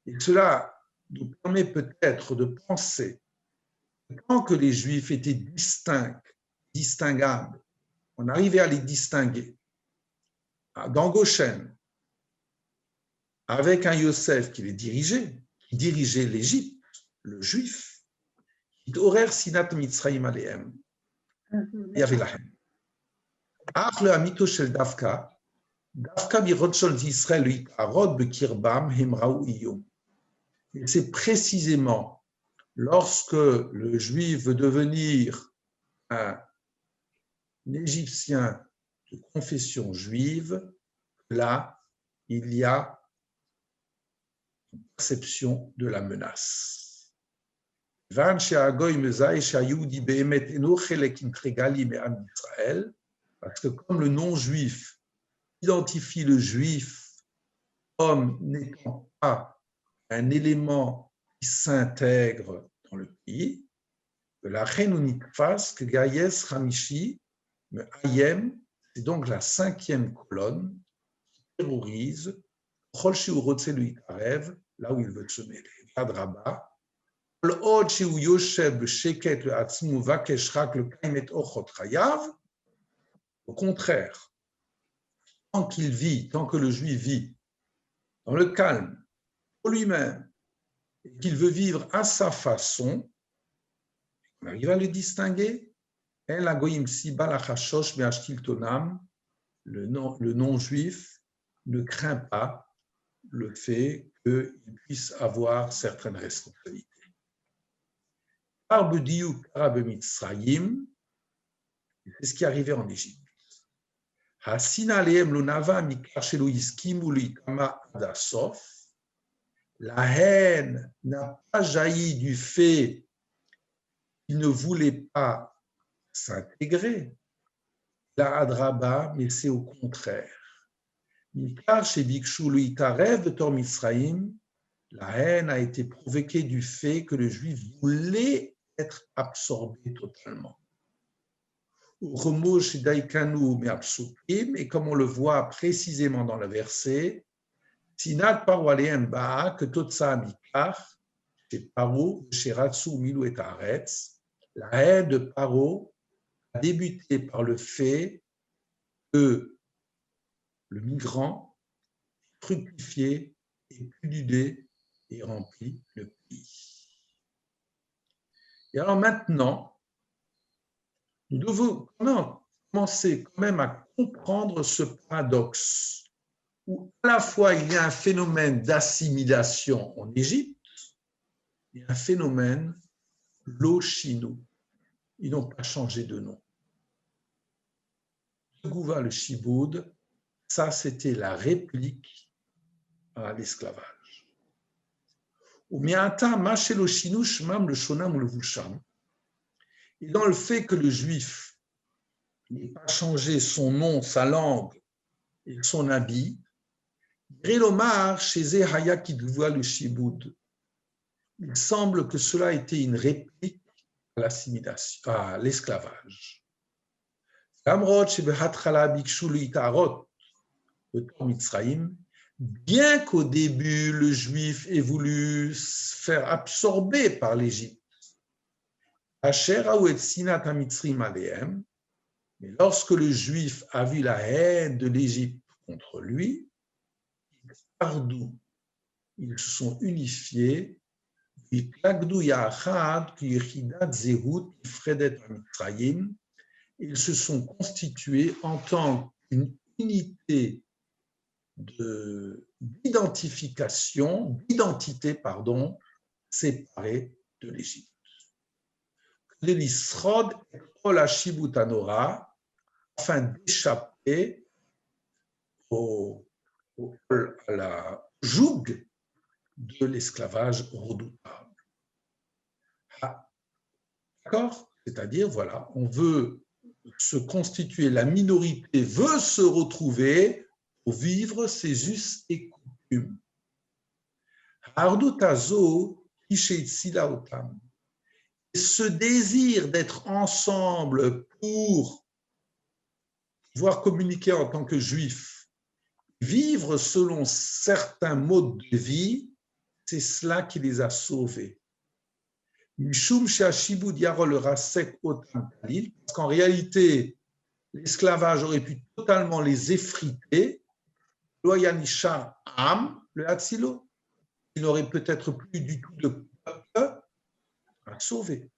Et cela nous permet peut-être de penser que tant que les Juifs étaient distincts, distinguables, on arrivait à les distinguer. Dans Goshen, avec un Yosef qui les dirigeait, qui dirigeait l'Égypte, le Juif, qui horaire sinat mitzrayim alehem. Il y avait la haine. Ach le amito shel Dafka, Dafka birotshol d'Israël arod bekirbam hemraou iyom. Et c'est précisément lorsque le Juif veut devenir un Égyptien de confession juive, là, il y a une perception de la menace. Parce que comme le non-juif identifie le juif comme n'étant pas un élément qui s'intègre dans le pays, la reine face que Gayes Hamishi, Ayem, c'est donc la 5e colonne qui terrorise là où il veut se mêler. Adraba. Au contraire, tant qu'il vit, tant que le juif vit dans le calme, pour lui-même, et qu'il veut vivre à sa façon, on arrive à le distinguer. Le non-juif ne craint pas le fait qu'il puisse avoir certaines responsabilités. C'est ce qui arrivait en Égypte. La haine n'a pas jailli du fait qu'il ne voulait pas s'intégrer. La adraba, mais c'est au contraire. La haine a été provoquée du fait que le juif voulait être absorbé totalement. Et comme on le voit précisément dans le verset, Sinat Paro Aleem Ba'a, que Totsa Mikar, chez Paro, chez Ratsu Milu et Haaretz, la haine de Paro a débuté par le fait que le migrant fructifié et pullulé et remplit le pays. Et alors maintenant, nous devons commencer quand même à comprendre ce paradoxe où à la fois il y a un phénomène d'assimilation en Égypte et un phénomène lo-shinu. Ils n'ont pas changé de nom. Le Gouva, le Shiboud, ça c'était la réplique à l'esclavage. Et dans le fait que le juif n'ait pas changé son nom, sa langue et son habit, il semble que cela était une réplique à l'assimilation, à l'esclavage. Bien qu'au début, le juif ait voulu se faire absorber par l'Égypte, mais lorsque le juif a vu la haine de l'Égypte contre lui, ils se sont unifiés, ils se sont constitués en tant qu'une unité d'identité séparée de l'Égypte. Afin d'échapper à la joug de l'esclavage redoutable. D'accord ? C'est-à-dire, voilà, on veut se constituer, la minorité veut se retrouver pour vivre ses us et coutumes. Et ce désir d'être ensemble pour pouvoir communiquer en tant que juif, vivre selon certains modes de vie, c'est cela qui les a sauvés. Parce qu'en réalité, l'esclavage aurait pu totalement les effriter. Le Hatzilo, il n'aurait peut-être plus du tout de peuple à sauver.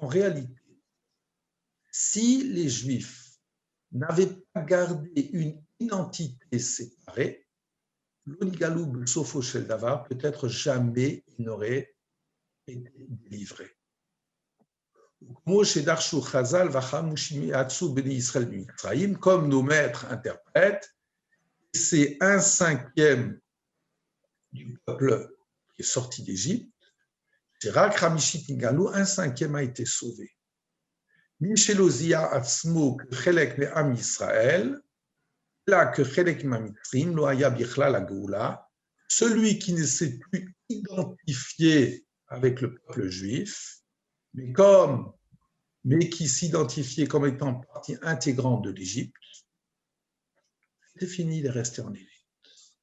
En réalité, si les Juifs n'avaient pas gardé une identité séparée, l'Onigalou Sofo Shel Davar, peut-être jamais il n'aurait été délivré. Comme nos maîtres interprètent, c'est 1/5 du peuple qui est sorti d'Égypte. C'est Rak Hamishit Nigalou, 1/5 a été sauvé. Mishelozia Atzmo, Chelek Me'am Israël, là que Chelek Me'am Mitzrim, Loaya Bichla la Geoula, celui qui ne s'est plus identifié avec le peuple juif, mais comme mais qui s'identifiait comme étant partie intégrante de l'Égypte, c'était fini de rester en Égypte.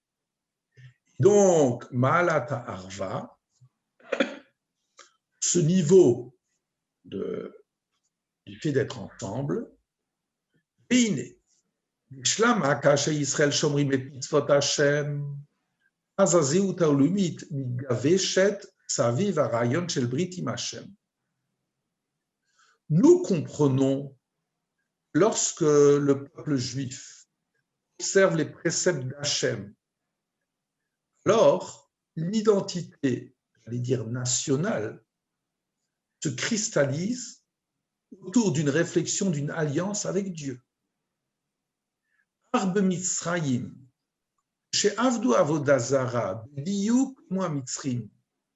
Donc, Ma'alata Arva, ce niveau du fait d'être ensemble, est inné. Shlama, Kasha Yisrael Shomrim et Mitzvot Hashem, Azazéut Haolumit, Migaveshet, Saviv Arayon Shel Brit Im Hashem. Nous comprenons, lorsque le peuple juif observe les préceptes d'Hachem, alors l'identité, j'allais dire nationale, se cristallise autour d'une réflexion d'une alliance avec Dieu. Arbe Mitzrayim, chez Avdou Avodazara, Biyuk Moa Mitzrim.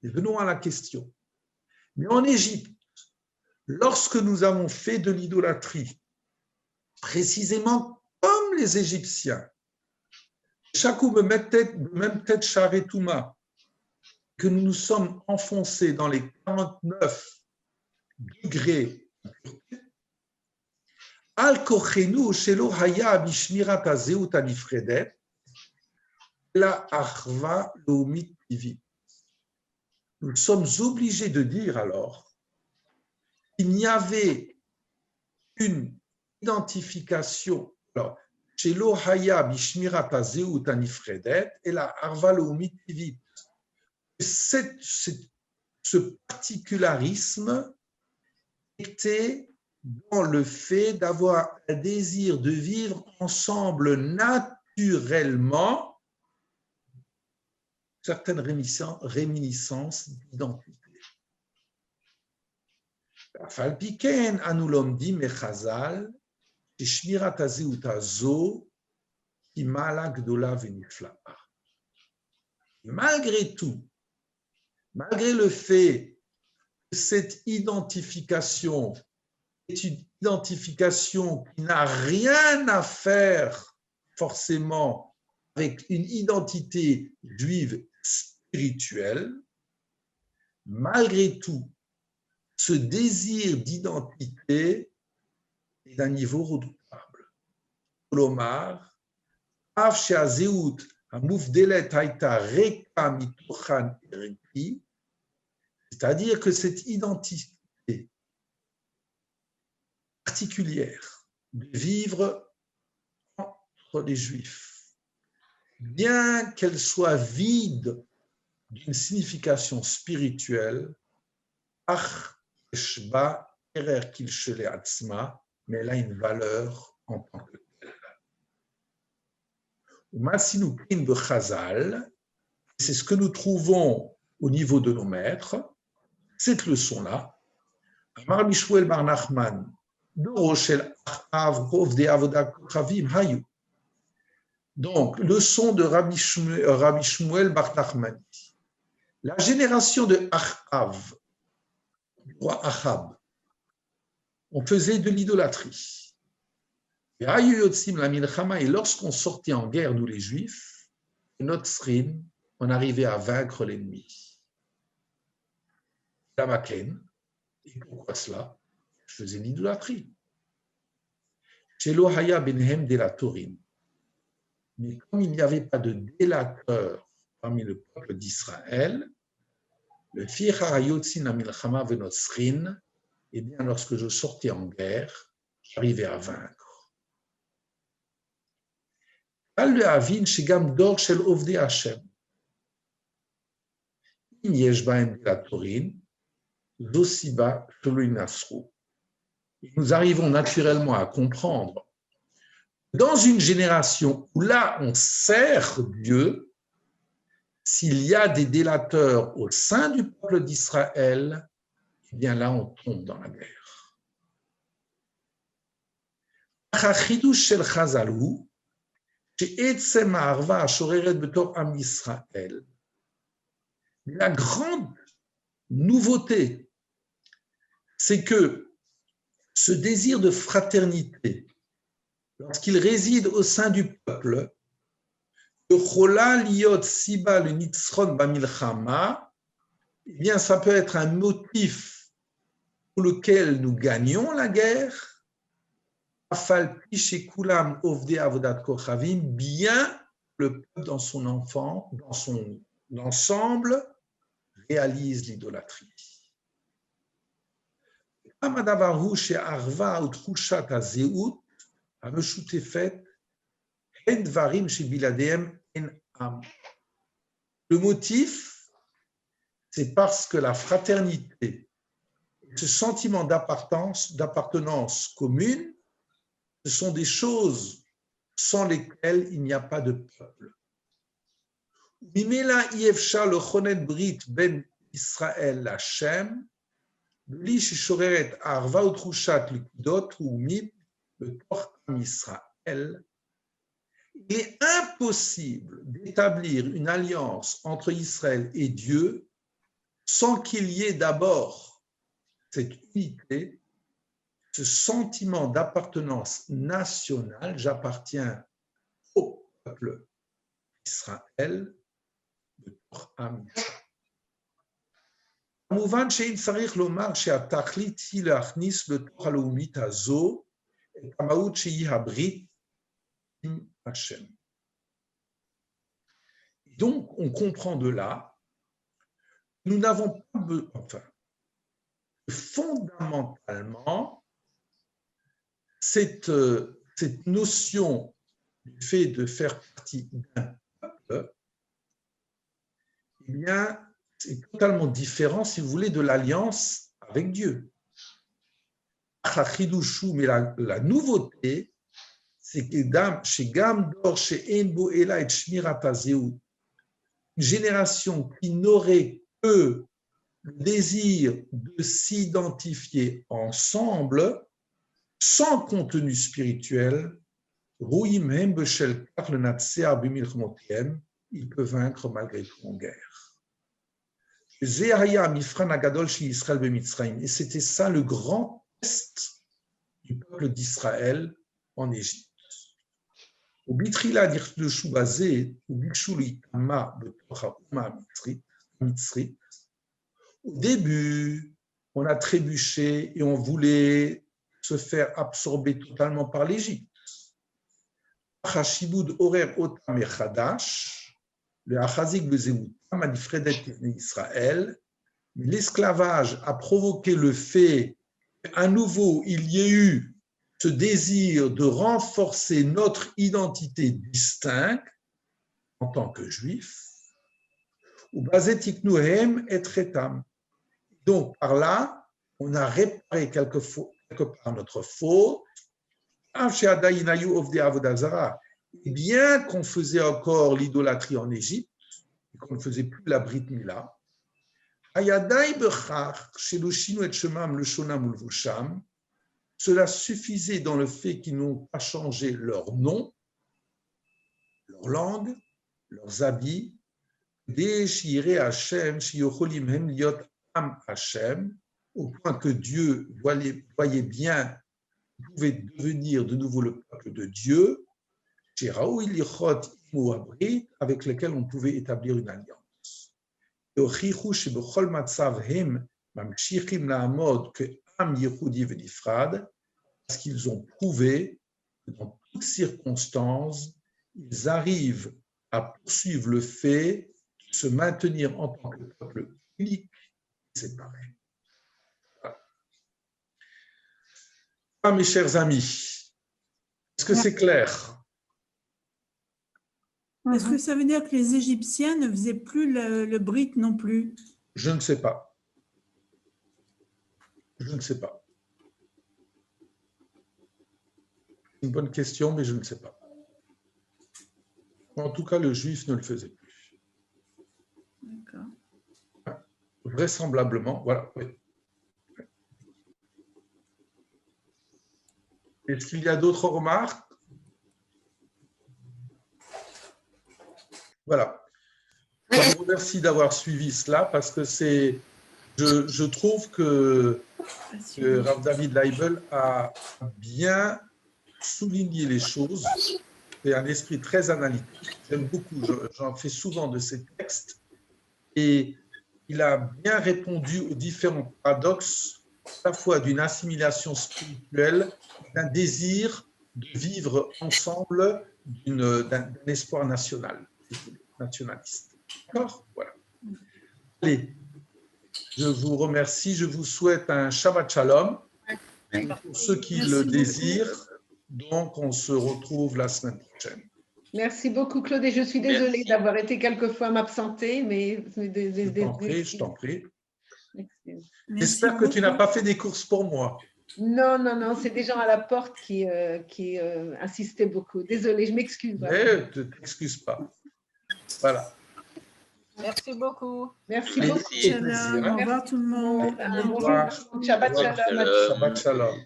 Et venons à la question. Mais en Égypte, lorsque nous avons fait de l'idolâtrie, précisément comme les Égyptiens, Chakou me même tête Charetouma, que nous nous sommes enfoncés dans les 49 degrés, Al Kochenu Shelo Haya Bishmirat Azeut Anifredet, la Achva Loumit Tivi. Nous sommes obligés de dire alors qu'il n'y avait une identification. Alors, Shelo Haya Bishmirat Azeut Anifredet et la Achva Loumit Tivi. Ce particularisme était dans le fait d'avoir un désir de vivre ensemble naturellement, certaines réminiscences d'identité. Falpiken anulom di mechazal, shmirat hazeut hazo, ki malak dola veniflaa. Malgré tout, malgré le fait que cette identification est une identification qui n'a rien à faire forcément avec une identité juive spirituelle, malgré tout, ce désir d'identité est d'un niveau redoutable. L'omar, Av she'azeut hamuvdelet haïta reka mitochan ereki, c'est-à-dire que cette identité particulière de vivre entre les Juifs, bien qu'elle soit vide d'une signification spirituelle, mais elle a une valeur en tant que telle. C'est ce que nous trouvons au niveau de nos maîtres, cette leçon-là. Amar Mishmuel bar Nachman, donc, leçon de Rabbi Shmuel bar Nachman. La génération de Achav, du roi Achab, on faisait de l'idolâtrie. Et lorsqu'on sortait en guerre, nous les Juifs, notre srin, on arrivait à vaincre l'ennemi. La Maken, et pourquoi cela? Je faisais l'idolâtrie. Chez Lohaya Benhem Delatorim. Mais comme il n'y avait pas de délateur parmi le peuple d'Israël, le Firayotsin Amilchama Venotsrin, eh bien, lorsque je sortais en guerre, j'arrivais à vaincre. Al le Avin Shigam Dor Shel Ovde Hashem. In Yeshbaem Delatorin, Zosiba Shelu Nasru. Nous arrivons naturellement à comprendre dans une génération où là on sert Dieu, s'il y a des délateurs au sein du peuple d'Israël, eh bien là on tombe dans la guerre. La grande nouveauté, c'est que ce désir de fraternité, lorsqu'il réside au sein du peuple, eh bien, ça peut être un motif pour lequel nous gagnons la guerre, bien le peuple dans son ensemble réalise l'idolâtrie. Le motif, c'est parce que la fraternité, ce sentiment d'appartenance commune, ce sont des choses sans lesquelles il n'y a pas de peuple. ממילא אי אפשר לכונן ברית בין ישראל להשם, בלי ששוררת אהבה ותחושת לכידות לאומית בתוך עם ישראל. Il est impossible d'établir une alliance entre Israël et Dieu sans qu'il y ait d'abord cette unité, ce sentiment d'appartenance nationale, j'appartiens au peuple d'Israël, בתוך עם ישראל. כמובן שאם צריך לומר שהתכלית היא להכניס בתוך הלאומית הזו את המהות שהיא הברית עם השם. Donc, on comprend de là, nous n'avons pas besoin, enfin, fondamentalement, cette notion du fait de faire partie d'un peuple, eh bien, c'est totalement différent, si vous voulez, de l'alliance avec Dieu. Mais la nouveauté, c'est que chez Gamdor, chez Enbo Ela et Shmirat Zéut, une génération qui n'aurait que le désir de s'identifier ensemble, sans contenu spirituel, il peut vaincre malgré tout en guerre. Et c'était ça le grand test du peuple d'Israël en Égypte. Au début, on a trébuché et on voulait se faire absorber totalement par l'Égypte. L'esclavage a provoqué le fait qu'à nouveau il y ait eu ce désir de renforcer notre identité distincte en tant que juifs. Donc par là, on a réparé quelque part notre faute. Et bien qu'on faisait encore l'idolâtrie en Égypte, et qu'on ne faisait plus la Brit Mila, cela suffisait dans le fait qu'ils n'ont pas changé leur nom, leur langue, leurs habits, au point que Dieu voyait bien qu'ils pouvaient devenir de nouveau le peuple de Dieu, avec lesquels on pouvait établir une alliance. Parce qu'ils ont prouvé que dans toutes circonstances, ils arrivent à poursuivre le fait de se maintenir en tant que peuple unique et séparé. Ah, mes chers amis, est-ce que c'est clair? Est-ce que ça veut dire que les Égyptiens ne faisaient plus le brit non plus? Je ne sais pas. Je ne sais pas. C'est une bonne question, mais je ne sais pas. En tout cas, le juif ne le faisait plus. D'accord. Vraisemblablement, voilà. Oui. Est-ce qu'il y a d'autres remarques? Voilà. Je vous remercie d'avoir suivi cela parce que je trouve que Rav David Leibel a bien souligné les choses. C'est un esprit très analytique. J'aime beaucoup, j'en fais souvent de ces textes. Et il a bien répondu aux différents paradoxes à la fois d'une assimilation spirituelle, d'un désir de vivre ensemble, d'un espoir national, nationaliste. D'accord? Voilà. Allez, je vous remercie, je vous souhaite un Shabbat Shalom. Pour ceux qui Merci le beaucoup. désirent, donc on se retrouve la semaine prochaine. Merci beaucoup, Claude. Et je suis désolée Merci. d'avoir été quelquefois m'absenter, mais Je t'en prie. Excuses. J'espère que tu n'as pas fait des courses pour moi. Non, non, non, c'est des gens à la porte qui insistaient beaucoup. Désolée, je m'excuse. Voilà. Mais ne t'excuse pas. Voilà. Merci beaucoup. Merci Merci. beaucoup. Shalom, au revoir tout le monde. Au revoir. Shabbat Shabbat shalom. shalom. Shabbat Shalom.